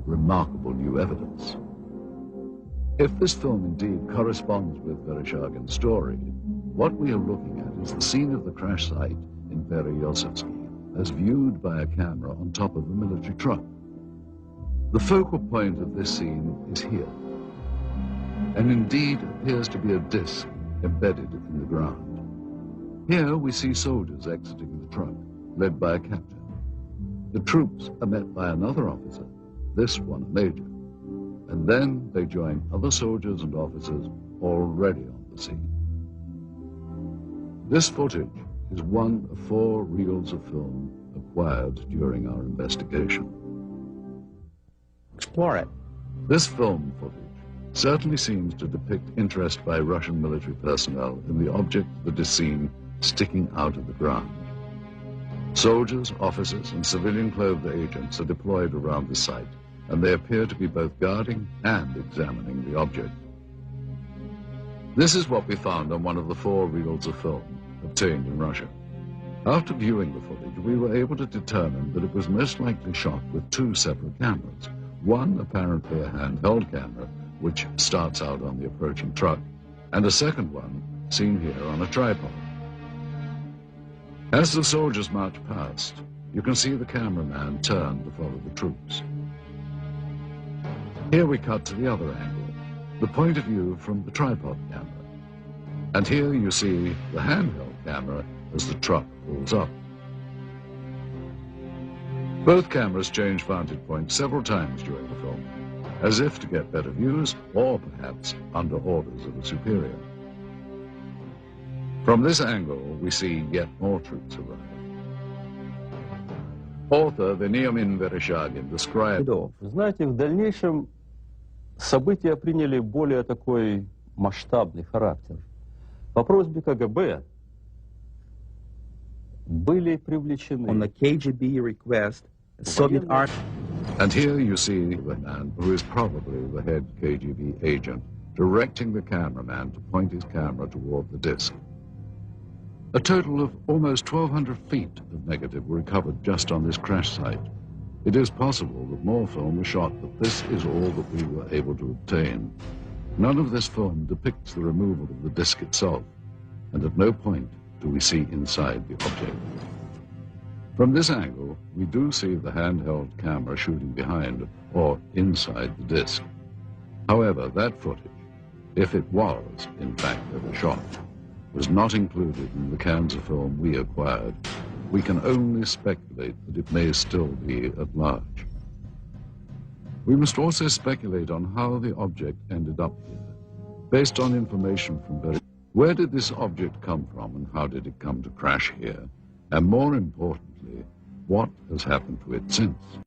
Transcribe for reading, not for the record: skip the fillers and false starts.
remarkable new evidence. If this film indeed corresponds with Vereshchagin's story, what we are looking at is the scene of the crash site in Pereyaslawski as viewed by a camera on top of a military truck. The focal point of this scene is here, and indeed appears to be a disc embedded in the ground. Here we see soldiers exiting the truck, led by a captain. The troops are met by another officer, this one a major, and then they join other soldiers and officers already on the scene. This footage is one of 4 reels of film acquired during our investigation. Explore it. This film footage certainly seems to depict interest by Russian military personnel in the object that is seen sticking out of the ground. Soldiers, officers, and civilian-clothed agents are deployed around the site, and they appear to be both guarding and examining the object. This is what we found on one of the 4 reels of film obtained in Russia. After viewing the footage, we were able to determine that it was most likely shot with 2 separate cameras. One apparently a handheld camera, which starts out on the approaching truck, and a second one seen here on a tripod. As the soldiers march past, you can see the cameraman turn to follow the troops. Here we cut to the other angle, the point of view from the tripod camera. And here you see the handheld camera as the truck pulls up. Both cameras change vantage points several times during the film, as if to get better views or perhaps under orders of a superior. From this angle, we see yet more troops arrive. Author Veniamin Vereshchagin described... Вы знаете, в дальнейшем события приняли более такой масштабный характер. По просьбе КГБ были привлечены... On the KGB request, the Soviet army... And here you see the man who is probably the head KGB agent directing the cameraman to point his camera toward the disc. A total of almost 1,200 feet of negative were recovered just on this crash site. It is possible that more film was shot, but this is all that we were able to obtain. None of this film depicts the removal of the disc itself, and at no point do we see inside the object. From this angle, we do see the handheld camera shooting behind or inside the disc. However, that footage, if it was in fact ever shot, was not included in the cans of film we acquired. We can only speculate that it may still be at large. We must also speculate on how the object ended up here. Based on information from where did this object come from and how did it come to crash here? And more importantly, what has happened to it since?